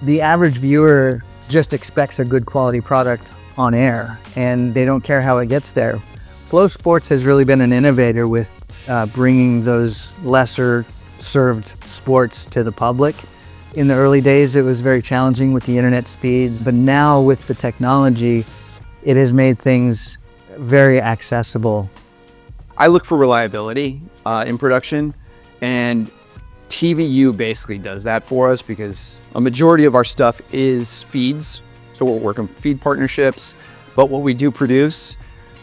The average viewer just expects a good quality product on air, and they don't care how it gets there. FloSports has really been an innovator with bringing those lesser served sports to the public. In the early days, it was very challenging with the internet speeds, but now with the technology, it has made things very accessible. I look for reliability in production, and TVU basically does that for us because a majority of our stuff is feeds. So we're working feed partnerships, but what we do produce,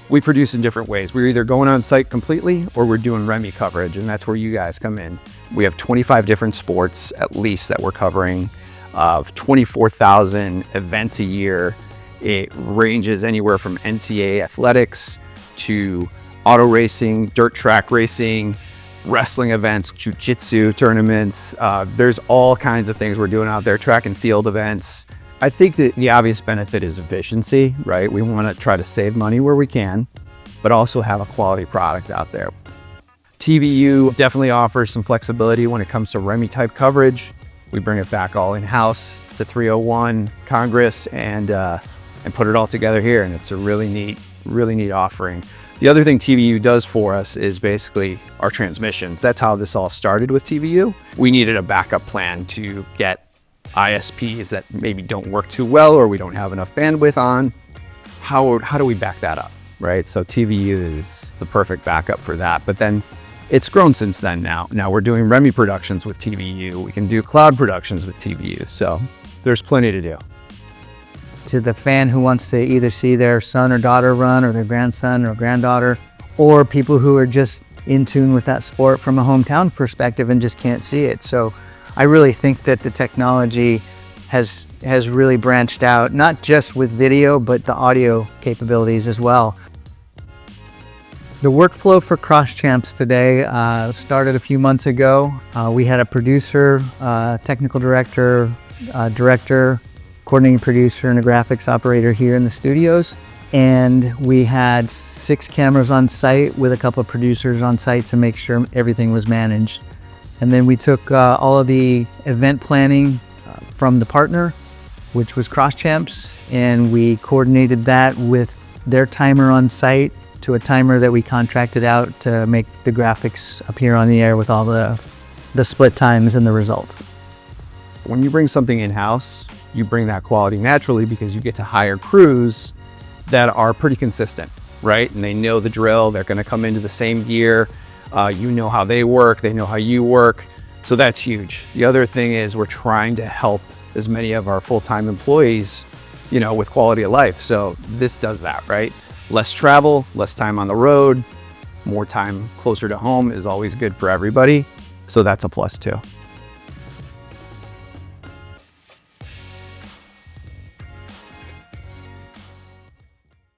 we produce in different ways. We're either going on site completely or we're doing REMI coverage, and that's where you guys come in. We have 25 different sports at least that we're covering, of 24,000 events a year. It ranges anywhere from NCAA athletics to auto racing, dirt track racing, wrestling events, jiu-jitsu tournaments. There's all kinds of things we're doing out there, track and field events. I think that the obvious benefit is efficiency, right? We want to try to save money where we can, but also have a quality product out there. TVU definitely offers some flexibility when it comes to REMI type coverage. We bring it back all in-house to 301 Congress and put it all together here, and it's a really neat offering. The other thing TVU does for us is basically our transmissions. That's how this all started with TVU. We needed a backup plan to get ISPs that maybe don't work too well or we don't have enough bandwidth on. How do we back that up, right? So TVU is the perfect backup for that. But then it's grown since then now. Now we're doing REMI productions with TVU. We can do cloud productions with TVU. So there's plenty to do. To the fan who wants to either see their son or daughter run, or their grandson or granddaughter, or people who are just in tune with that sport from a hometown perspective and just can't see it. So I really think that the technology has really branched out, not just with video, but the audio capabilities as well. The workflow for Cross Champs today started a few months ago. We had a producer, technical director, coordinating producer, and a graphics operator here in the studios. And we had 6 cameras on site with a couple of producers on site to make sure everything was managed. And then we took all of the event planning from the partner, which was Cross Champs, and we coordinated that with their timer on site to a timer that we contracted out to make the graphics appear on the air with all the split times and the results. When you bring something in-house, you bring that quality naturally because you get to hire crews that are pretty consistent, right? And they know the drill, they're gonna come into the same gear. You know how they work, they know how you work. So that's huge. The other thing is we're trying to help as many of our full-time employees, with quality of life. So this does that, right? Less travel, less time on the road, more time closer to home is always good for everybody. So that's a plus too.